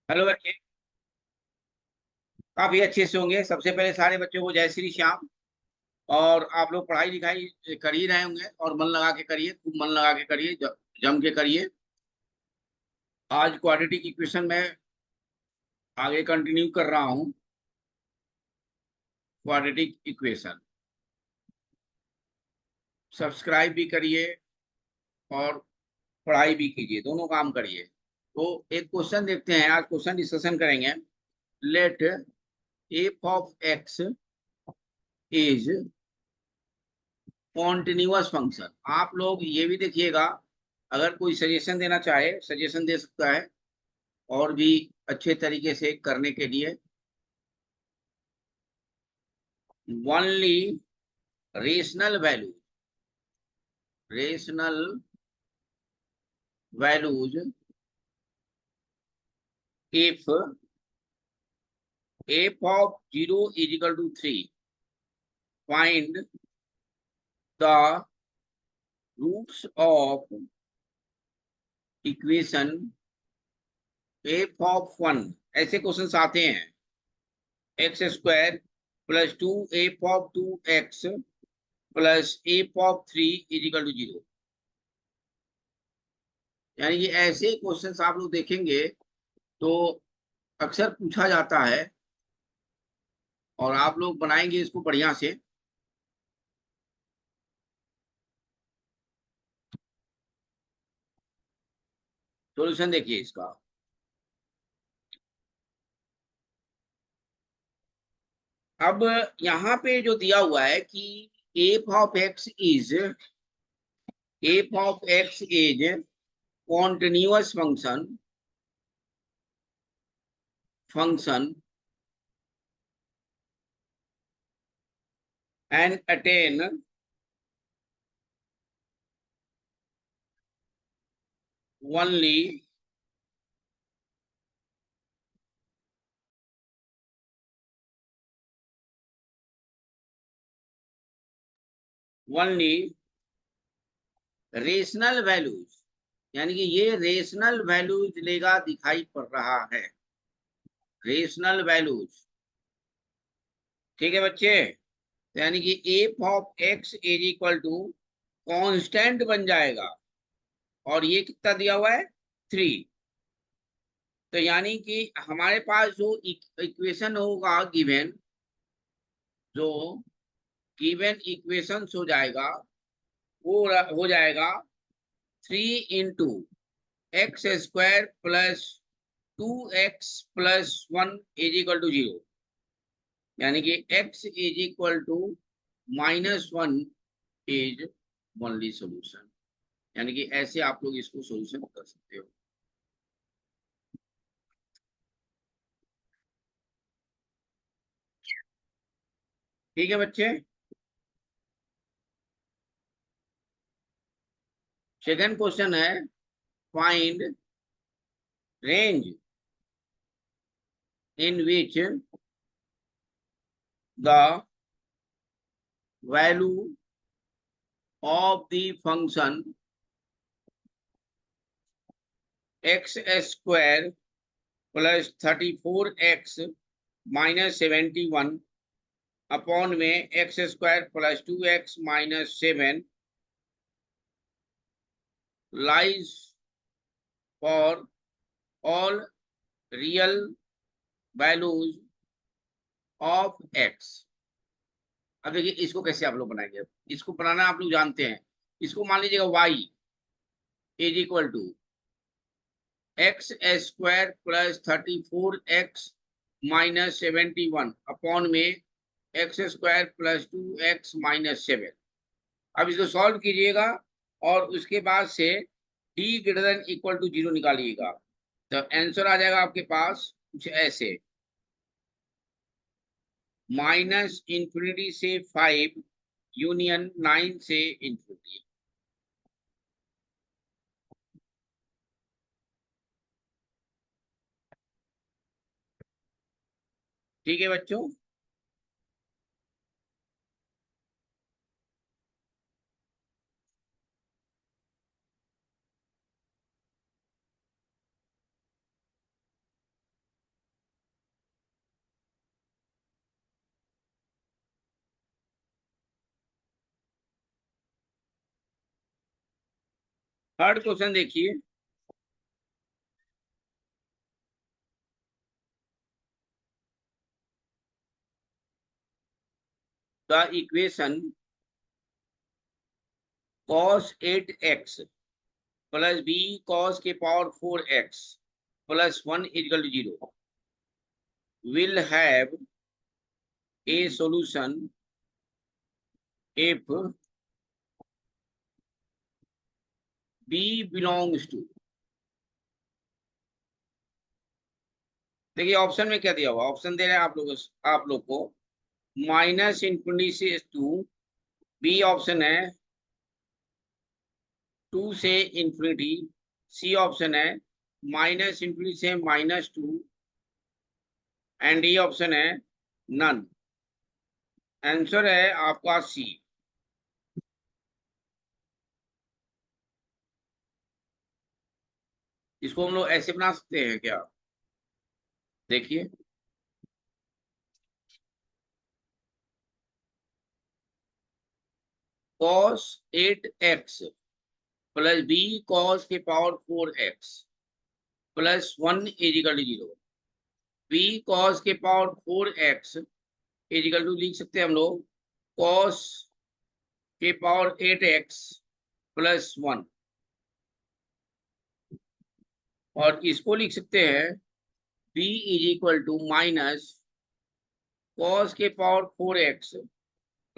Hello बच्चे। काफी अच्छे से होंगे। सबसे पहले सारे बच्चों को जय श्री श्याम। और आप लोग पढ़ाई लिखाई कर ही रहे होंगे और मन लगा के करिए, खूब मन लगा के करिए, जम के करिए। आज क्वाड्रेटिक इक्वेशन में आगे कंटिन्यू कर रहा हूँ। क्वाड्रेटिक इक्वेशन सब्सक्राइब भी करिए और पढ़ाई भी कीजिए, दोनों काम करिए। तो एक क्वेश्चन देखते हैं, आज क्वेश्चन डिस्कशन करेंगे। Let F of X is continuous function. आप लोग ये भी देखिएगा, अगर कोई सजेशन देना चाहे सजेशन दे सकता है और भी अच्छे तरीके से करने के लिए। Only rational values, rational values if F of 0 is equal to 3, find the roots of equation F of 1। ऐसे क्वेश्चंस आते हैं। X square plus 2 F of 2 X plus F of 3 is equal to 0। यानी कि ऐसे questions आप लोग देखेंगे तो अक्सर पूछा जाता है और आप लोग बनाएंगे इसको बढ़िया से। सॉल्यूशन देखिए इसका। अब यहाँ पे जो दिया हुआ है कि F of X is continuous function and attain only only rational values. यानी कि ये रेशनल वैल्यूज लेगा, दिखाई पड़ रहा है रेशनल वैल्यूज। ठीक है बच्चे। यानी कि F of X is equal to constant बन जाएगा। और ये कितना दिया हुआ है? 3। तो यानी कि हमारे पास जो इक्वेशन होगा गिवन, जो गिवन इक्वेशन हो जाएगा वो हो जाएगा 3 into X square plus 2x+1 is equal to 0। यानी कि x is equal to -1 is only solution. यानी कि ऐसे आप लोग इसको सोल्यूशन कर सकते हो। ठीक है बच्चे। सेकंड क्वेश्चन है, find range in which the value of the function x² plus 34x-71 upon में x² plus 2x-7 lies for all real values of x। अब देखिए इसको कैसे आप लोग बनाएंगे। इसको बनाना आप लोग जानते हैं। इसको मान लीजिएगा y is equal to x² plus 34x-71 upon में x² प्लस 2x-7। अब इसको सॉल्व कीजिएगा और उसके बाद से d > 0 निकालिएगा। तो आंसर आ जाएगा आपके पास कुछ ऐसे, -∞ से 5 यूनियन 9 से इंफिनिटी। ठीक है बच्चों। थर्ड क्वेश्चन देखिए, the equation cos 8x plus b cos के power 4x plus 1 equal to 0 will have a solution if b belongs to, देखिए ऑप्शन में क्या दिया हुआ, ऑप्शन दे रहे हैं आप लोग को माइनस इंफिनिटी से 2, बी ऑप्शन है 2 से इंफिनिटी, सी ऑप्शन है माइनस इंफिनिटी से -2 एंड डी ऑप्शन है नन। आंसर है आपका सी। इसको हम लोग ऐसे बना सकते हैं क्या, देखिए cos 8x plus b cos के power 4x plus 1 is equal to 0, b cos के पावर 4x इजिकल टू लिख सकते हैं हम लोग cos के पावर 8x प्लस 1, और इसको लिख सकते हैं b is equal to minus cos के power 4x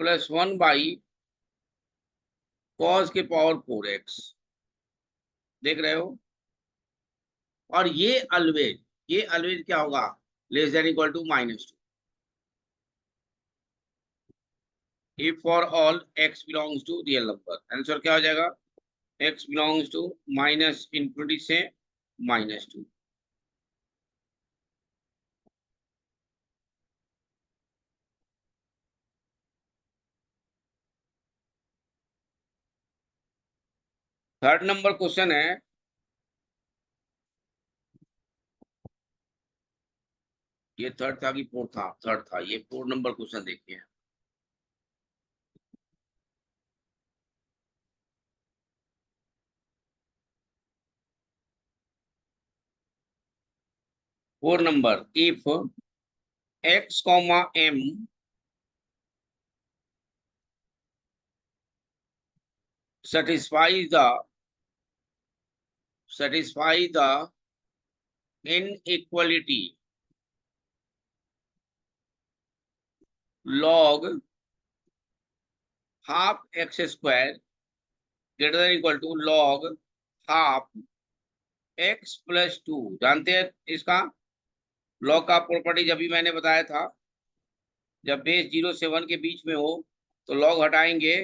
plus 1 by cos के पावर 4x, देख रहे हो। और ये अलवेज क्या होगा, less than equal to -2 if for all x belongs to real number. Answer क्या हो जाएगा, x belongs to minus infinity से -2। थर्ड नंबर क्वेश्चन है, ये थर्ड था कि फोर्थ था, थर्ड था, ये 4 नंबर क्वेश्चन देखिए। Four number, if x comma m satisfies the inequality log half x square greater than equal to log half x plus 2, जानते हैं इसका लॉग का प्रॉपर्टी जब भी मैंने बताया था, जब बेस 0 से 1 के बीच में हो तो लॉग हटाएंगे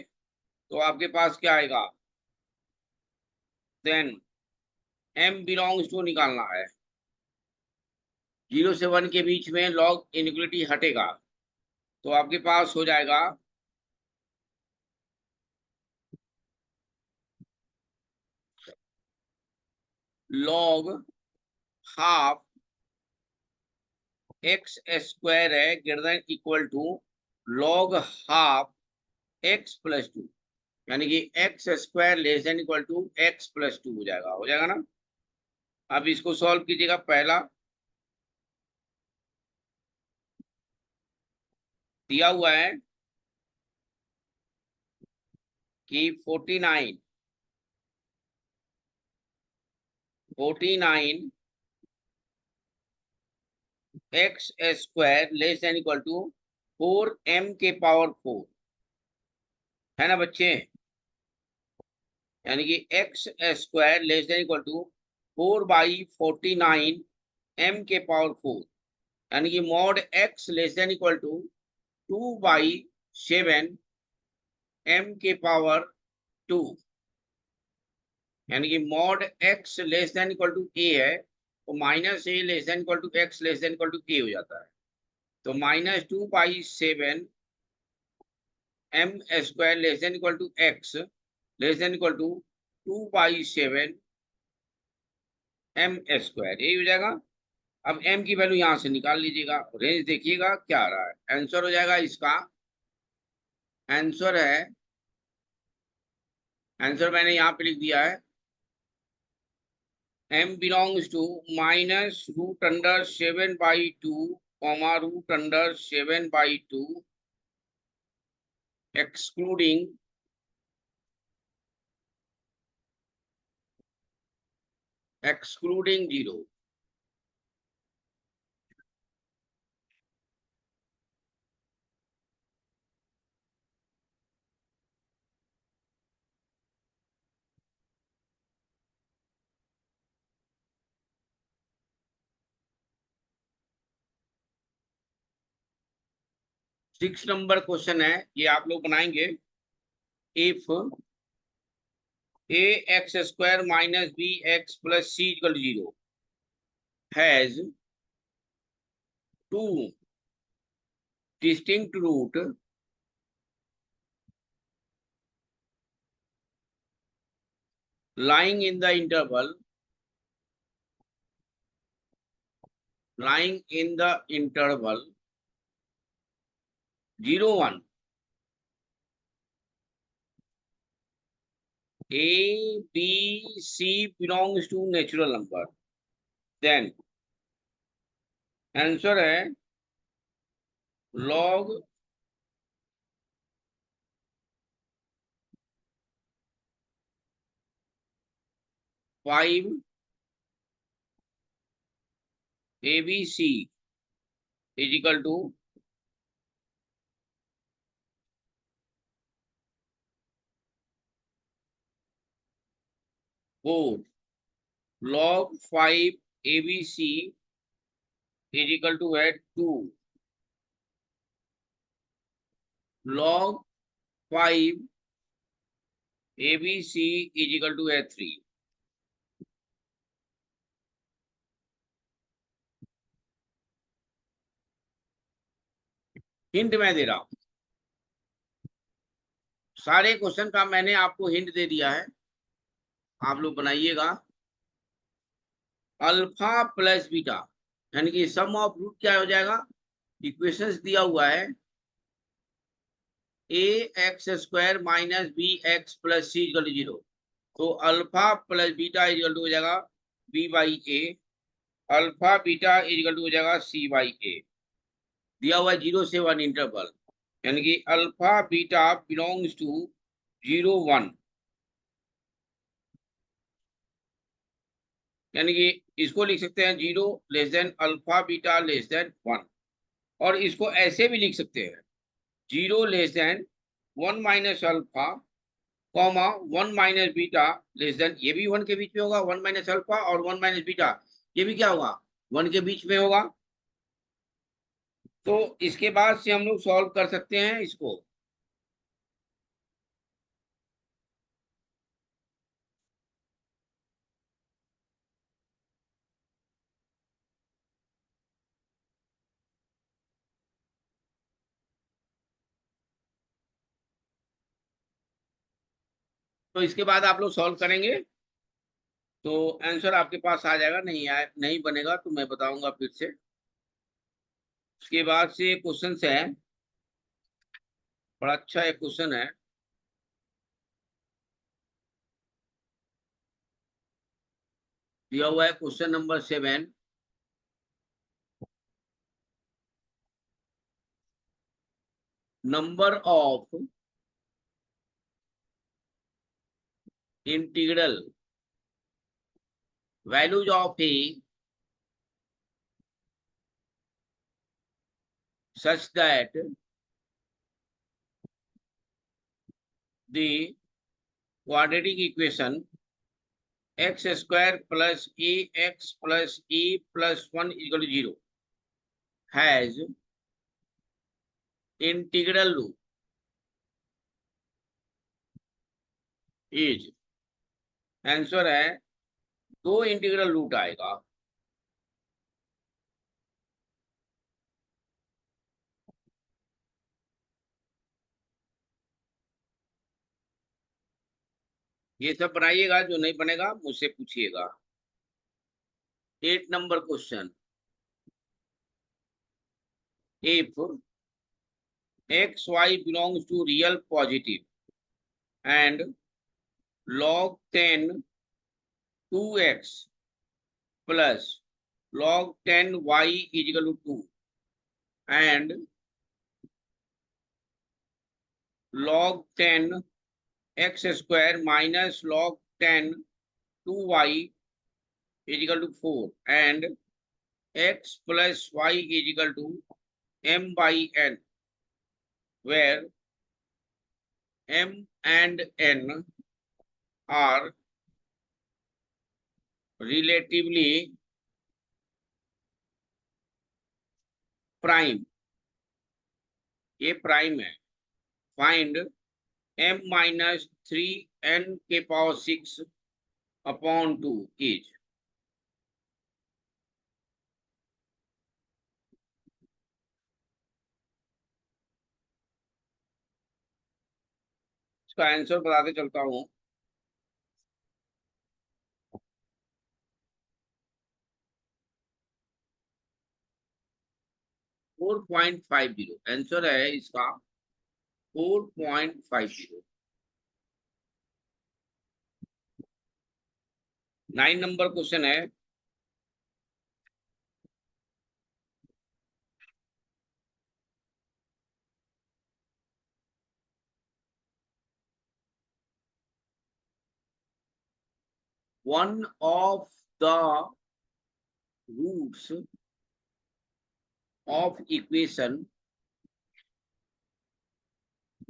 तो आपके पास क्या आएगा, देन m बिलोंग्स टू निकालना है, 0 से 1 के बीच में लॉग इनइक्वालिटी हटेगा तो आपके पास हो जाएगा लॉग हाफ एक्स स्क्वायर है greater than equal to log half X plus 2, यानी कि X square less than equal to X plus 2 हो जाएगा ना। अब इसको सॉल्व कीजिएगा, पहला दिया हुआ है कि 49 X square less than equal to 4m के पावर 4 है ना बच्चे, यानी कि X square less than equal to 4/49 m के पावर 4, यानी कि mod x less than equal to 2/7 m के पावर 2, यानी कि mod x less than equal to a है तो -a less than equal to x less than equal to a हो जाता है, तो -2/7 m square less than equal to x less than equal to 2/7 m square, यही हो जाएगा। अब m की वैल्यू यहां से निकाल लीजिएगा, रेंज देखिएगा क्या आ रहा है, आंसर हो जाएगा इसका, आंसर है, आंसर मैंने यहाँ पे लिख दिया है m belongs to minus root under 7/2 comma root under 7/2 excluding 0. Six number question है, ये आप लोग बनाएंगे। If ax² minus bx plus c equal to 0 has two distinct root lying in the interval 0, 1, a b c belongs to natural number, then answer है log 5 abc is equal to four. Log 5 abc is equal to 2. Log 5 abc is equal to 3. Hint मैं दे रहा हूं, सारे question का मैंने आपको hint दे दिया है, आप लोग बनाइएगा। अल्फा प्लस बीटा यानी कि सम ऑफ रूट क्या हो जाएगा, इक्वेशंस दिया हुआ है ax² minus bx plus c equal to 0, तो alpha plus beta equal to हो जाएगा b/a, alpha beta equal to हो जाएगा c/a, दिया हुआ है 0 से 1 इंटरवल, यानी कि अल्फा बीटा बिलोंग्स टू 0, 1, यानी कि इसको लिख सकते हैं 0 less than alpha beta less than 1, और इसको ऐसे भी लिख सकते हैं 0 less than 1 minus alpha comma 1 minus beta less than, ये भी 1 के बीच में होगा, 1 माइनस अल्फा और 1 माइनस बीटा, ये भी क्या होगा 1 के बीच में होगा। तो इसके बाद से हम लोग सॉल्व कर सकते हैं इसको। तो इसके बाद आप लोग सॉल्व करेंगे तो आंसर आपके पास आ जाएगा, नहीं बनेगा तो मैं बताऊंगा फिर से। उसके बाद से क्वेश्चन है, बड़ा अच्छा एक क्वेश्चन है, दिया हुआ है question number 7, number of integral values of A such that the quadratic equation x² plus ax plus a plus 1 equal to 0 has integral loop is, answer है 2 इंटीग्रल रूट आएगा। ये सब बनाइएगा, जो नहीं बनेगा मुझसे पूछिएगा। 8 number question, if xy belongs to real positive and log 10 2x plus log 10 y is equal to 2 and log 10 x square minus log 10 2y is equal to 4 and x plus y is equal to m by n, where m and n are relatively prime. ये prime है. Find m minus 3n के power 6 upon 2 is. इसका answer बताते चलता हूं. 4.50 answer है इसका 4.50. 9 number question है. One of the roots of equation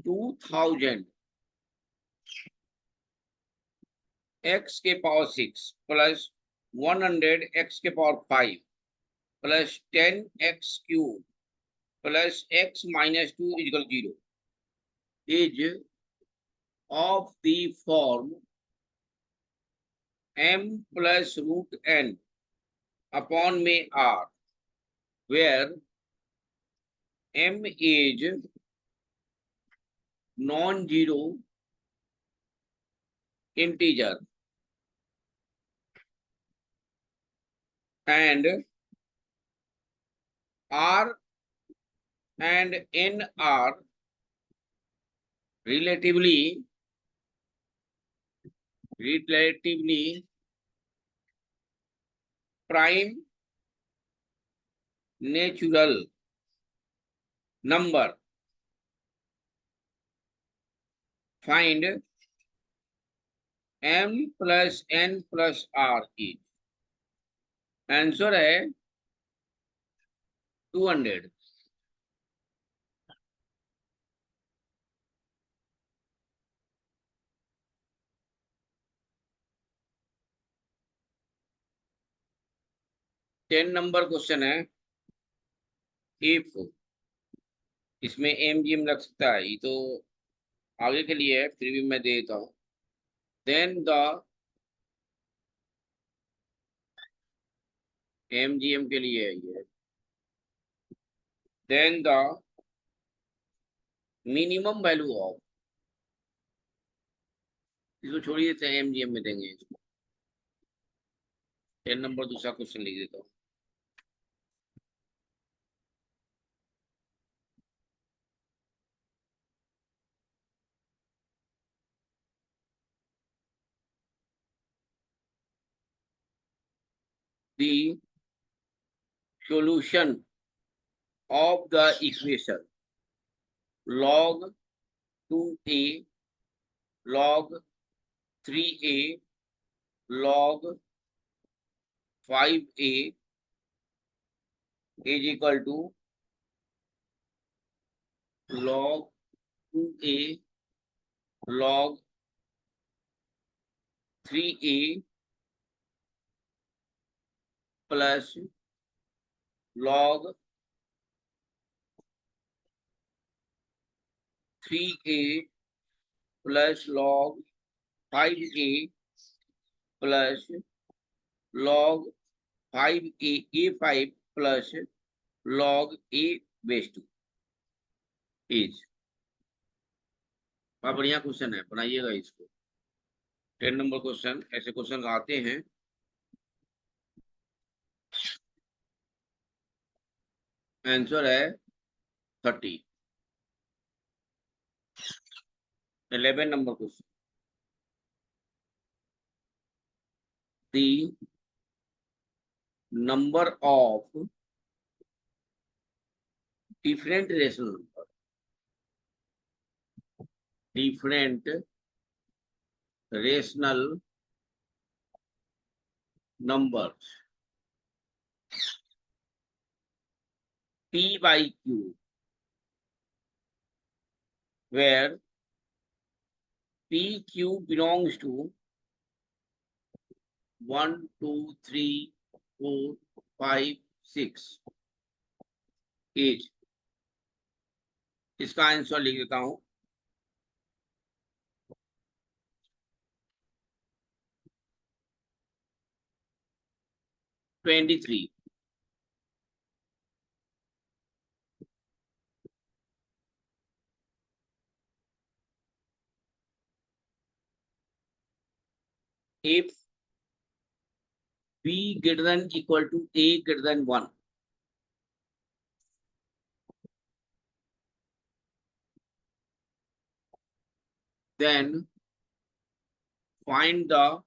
2000 x के पावर 6 प्लस 100 x के power 5 plus 10 x cube plus x minus 2 is equal to 0 is of the form m plus root n upon में r, where m is non-zero integer and r and n are relatively prime natural number. Find m plus n plus r is. Answer है 200. Ten number question है. If इसमें M G M लग सकता है, ये तो आगे के लिए है, फिर भी मैं दे देता हूं. Then the M G M के लिए है ये. Then the minimum value of, इसको छोड़ देते हैं, एम जी एम में देंगे इसको. 10 नंबर दूसरा क्वेश्चन लिख देता हूँ. The solution of the equation log 2a log 3a log 5a is equal to log 2a log 3a plus log 3a plus log 5a plus log 5a a5 plus log a base 2 is. बढ़िया question है, बनाइएगा इसको. 10 number question, ऐसे question आते हैं. Answer है 30. 11 number question. The number of different rational number, different rational numbers P by Q, where PQ belongs to 1, 2, 3, 4, 5, 6 as. इसका answer लिख देता हूं। Twenty three. If B greater than equal to A greater than 1, then find the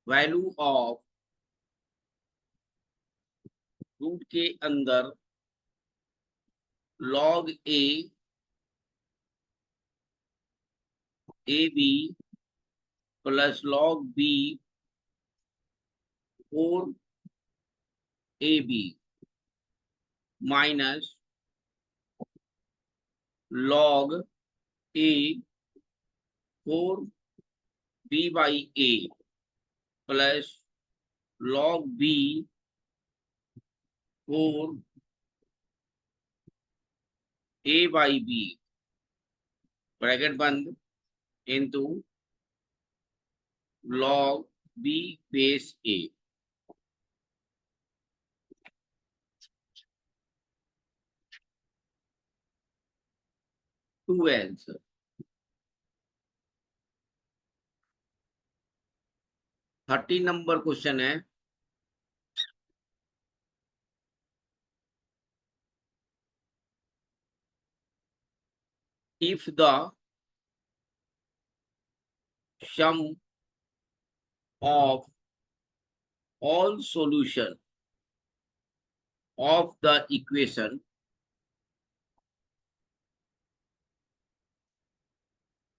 value of root के अंदर log A AB plus log B 4AB minus log A 4B by A plus log B 4A by B bracket बंद into log B base A। Two answer. 30 number question है। If the sum of all solution of the equation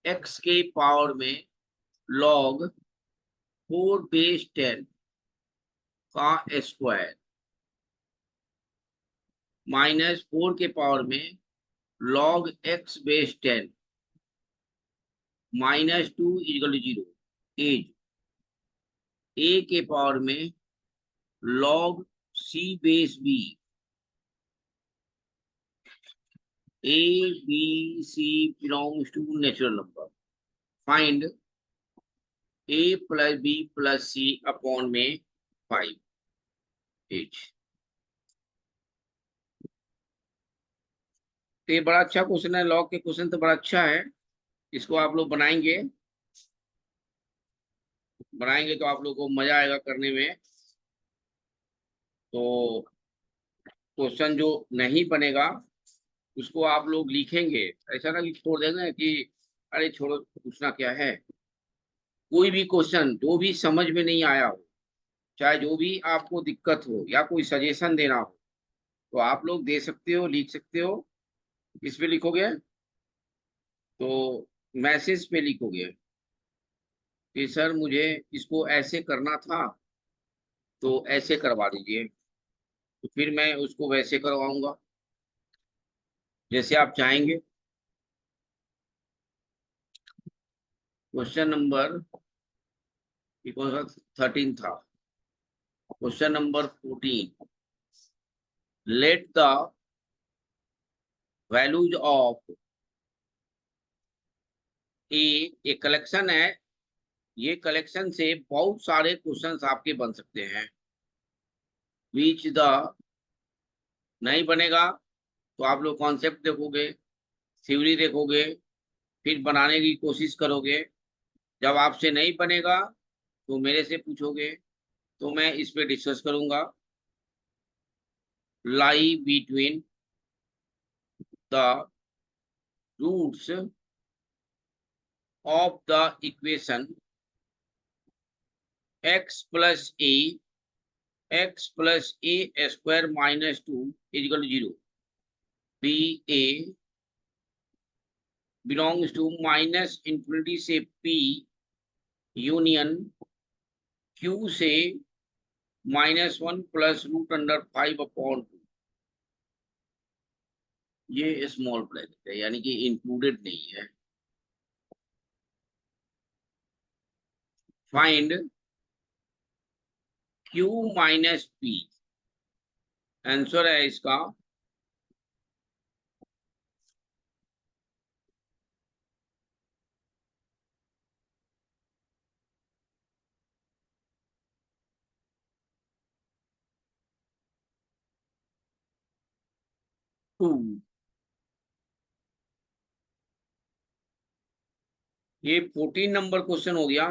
x के power में log 4 base 10 का square minus 4 के power में log x base 10 minus 2 equal to 0 as a के power में log c base b a b c belongs to natural number, find a plus b plus c upon में 5 h। तो ये बड़ा अच्छा question है, लॉग के क्वेश्चन तो बड़ा अच्छा है। इसको आप लोग बनाएंगे तो आप लोग को मजा आएगा करने में। तो क्वेश्चन जो नहीं बनेगा उसको आप लोग लिखेंगे, ऐसा ना कि छोड़ देंगे कि अरे छोड़ो पूछना क्या है। कोई भी क्वेश्चन जो भी समझ में नहीं आया हो, चाहे जो भी आपको दिक्कत हो या कोई सजेशन देना हो, तो आप लोग दे सकते हो, लिख सकते हो। किस पे लिखोगे? तो मैसेज पे लिखोगे कि सर मुझे इसको ऐसे करना था तो ऐसे करवा दीजिए, तो फिर मैं उसको वैसे करवाऊंगा जैसे आप चाहेंगे। क्वेश्चन नंबर 13 था। Question number 14, let the values of a collection है। ये कलेक्शन से बहुत सारे क्वेश्चंस आपके बन सकते हैं। बीच द नहीं बनेगा तो आप लोग कॉन्सेप्ट देखोगे, थ्योरी देखोगे, फिर बनाने की कोशिश करोगे। जब आपसे नहीं बनेगा तो मेरे से पूछोगे, तो मैं इस पे डिस्कस करूंगा। Lie between the roots of the equation x plus a square minus 2 is equal to 0. b a belongs to minus infinity से p यूनियन q से -1 प्लस रूट अंडर 5/2। ये स्मॉल ब्रैकेट है, यानी कि इंक्लूडेड नहीं है। Find q minus p। Answer है इसका 2। ये 14 नंबर क्वेश्चन हो गया।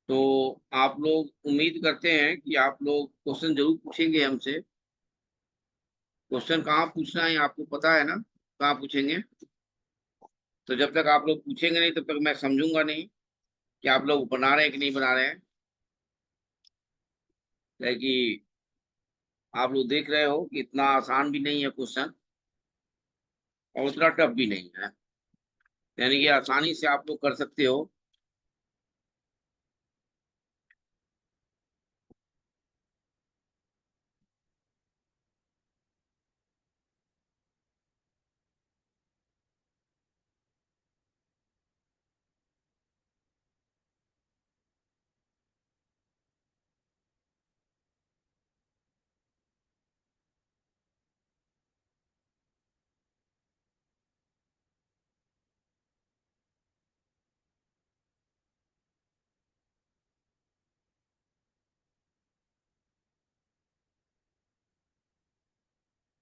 तो आप लोग उम्मीद करते हैं कि आप लोग क्वेश्चन जरूर पूछेंगे हमसे। क्वेश्चन कहाँ पूछना है आपको पता है ना, कहाँ पूछेंगे। तो जब तक आप लोग पूछेंगे नहीं तब तक मैं समझूंगा नहीं कि आप लोग बना रहे हैं कि नहीं बना रहे हैं। कि आप लोग देख रहे हो कि इतना आसान भी नहीं है क्वेश्चन और उतना टफ भी नहीं है, यानी कि आसानी से आप लोग कर सकते हो।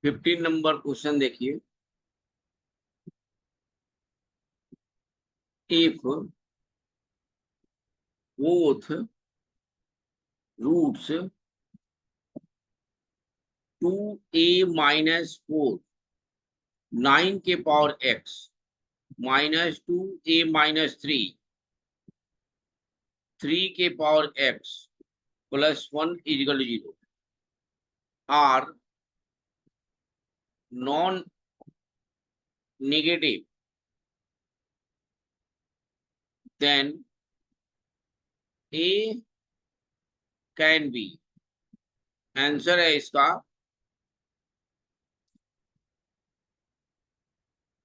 फिफ्टीन नंबर क्वेश्चन देखिए। इफ बोथ रूट्स 2a-4 9 के पावर x -2a-3 3 के power x +1 is equal to 0 are non negative, then a can be. Answer है इसका,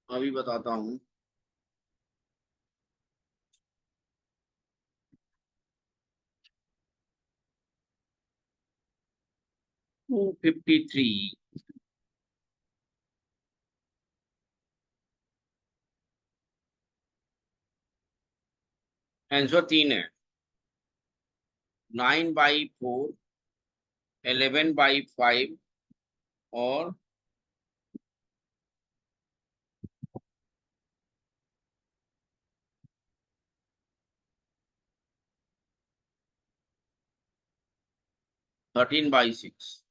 अभी बताता हूं, 253। आंसर 3 है। 9/4, 11/5 और 13/6।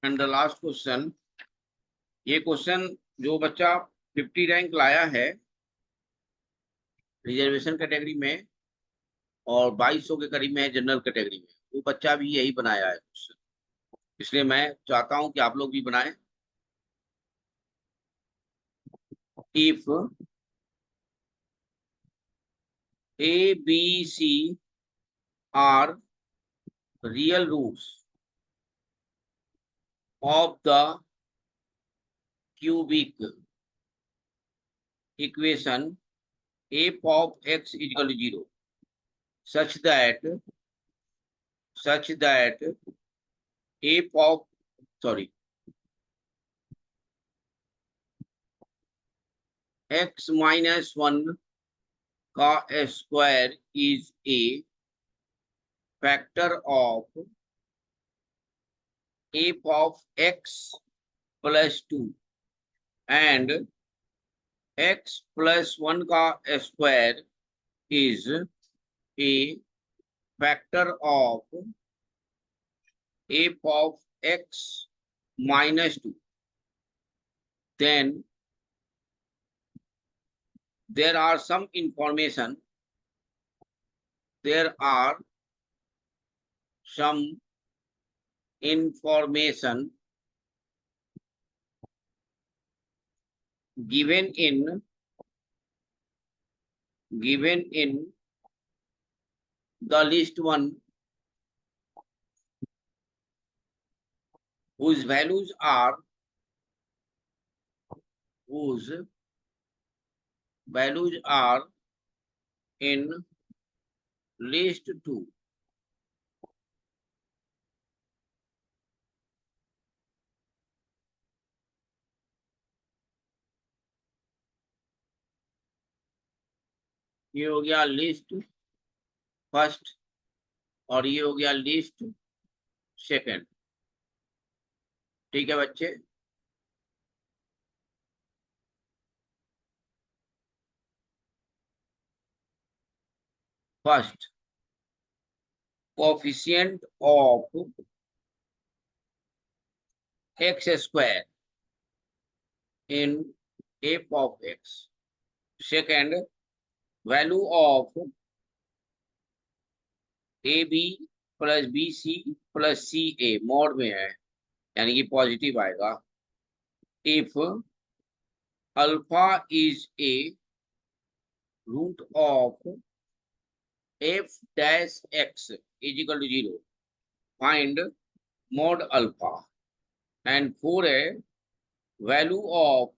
And the last question. ये क्वेश्चन जो बच्चा 50 रैंक लाया है रिजर्वेशन कैटेगरी में और 2200 के करीब में है जनरल कैटेगरी में, वो बच्चा भी यही बनाया है क्वेश्चन। इसलिए मैं चाहता हूं कि आप लोग भी बनाएं। If A B C are real roots of the cubic equation f of x is equal to 0 such that f of sorry x -1 का square is a factor of f of x plus 2 and x plus 1 का square is a factor of f of x -2, then there are some information, there are some information given in the list 1 whose values are in list 2. ये हो गया list first और ये हो गया list second. ठीक है बच्चे, first coefficient of x square in f of x, second value of ab plus bc plus ca mode में है, यानी कि पॉजिटिव आएगा। If alpha is a root of f dash x is equal to 0, find mod alpha। And 4 है value of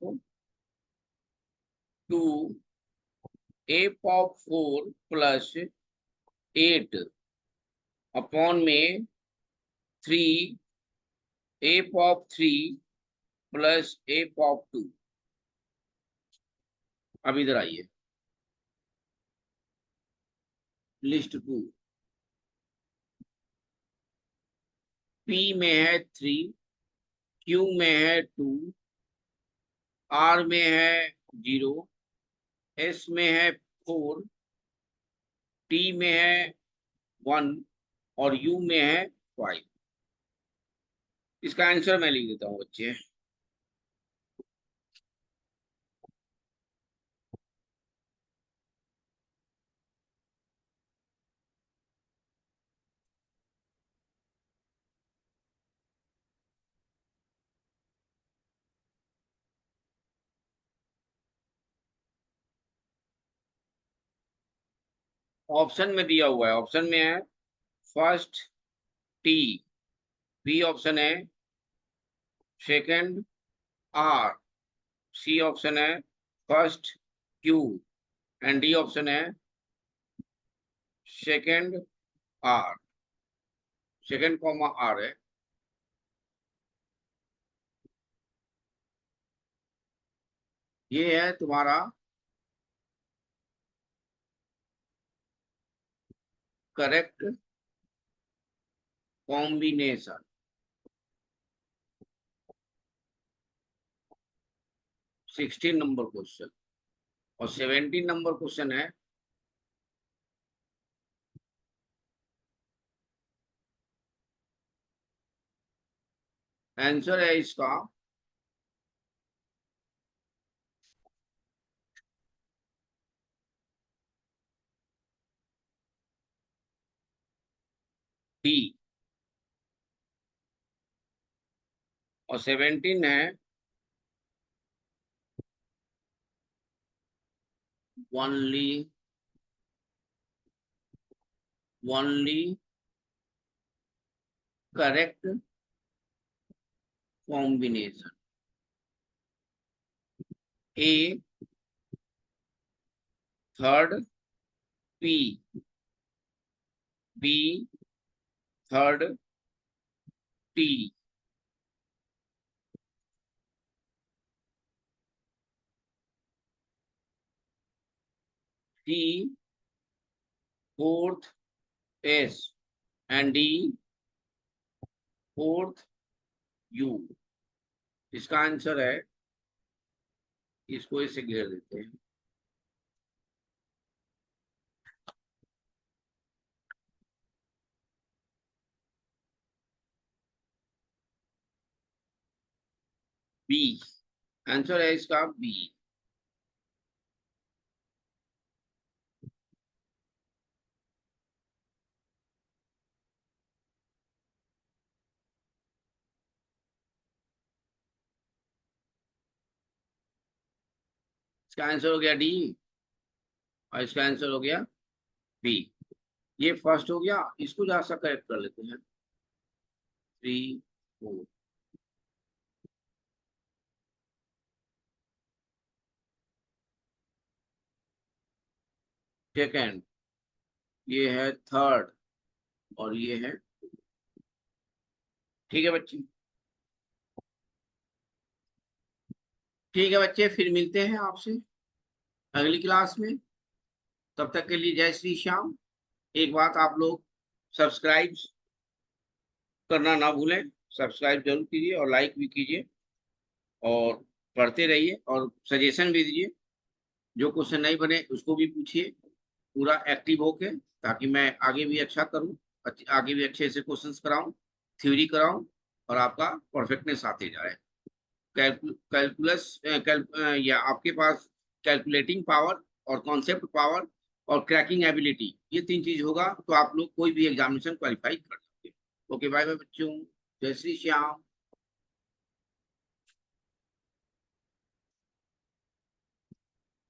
2 f of 4 plus 8 upon में 3 f of 3 plus f of 2। अब इधर आइए, लिस्ट 2 p में है 3, q में है 2, r में है 0, s में है 4, t में है 1 और u में है 5। इसका आंसर मैं लिख देता हूँ बच्चे। ऑप्शन में दिया हुआ है, ऑप्शन में है फर्स्ट टी, बी ऑप्शन है, सेकंड आर, सी ऑप्शन है, first Q and D option है second R, second comma R है। ये है तुम्हारा करेक्ट कॉम्बिनेशन। 16 नंबर क्वेश्चन और 17 नंबर क्वेश्चन है आंसर है इसका डी और 17 है only correct combination. A third P, B third T, C fourth S and D fourth U. इसका आंसर है, इसको इसे घेर देते हैं। बी, आंसर है इसका बी। इसका आंसर हो गया डी और इसका आंसर हो गया बी। ये फर्स्ट हो गया, इसको जरा सा करेक्ट कर लेते हैं। 3 4। सेकेंड, ये है थर्ड और ये है। ठीक है बच्चे, ठीक है बच्चे, फिर मिलते हैं आपसे अगली क्लास में। तब तक के लिए जय श्री श्याम। एक बात आप लोग सब्सक्राइब करना ना भूलें, सब्सक्राइब जरूर कीजिए और लाइक भी कीजिए और पढ़ते रहिए और सजेशन भी दीजिए। जो क्वेश्चन नहीं बने उसको भी पूछिए पूरा एक्टिव होके, ताकि मैं आगे भी अच्छा करूं, आगे भी अच्छे से क्वेश्चंस कराऊं, थ्योरी कराऊं और आपका परफेक्टनेस आते जाए। कैलकुलस या आपके पास कैलकुलेटिंग पावर और कॉन्सेप्ट पावर और क्रैकिंग एबिलिटी, ये 3 चीज होगा तो आप लोग कोई भी एग्जामिनेशन क्वालिफाई कर सकते हैं। ओके बाय बाय बच्चों, जय श्री श्याम।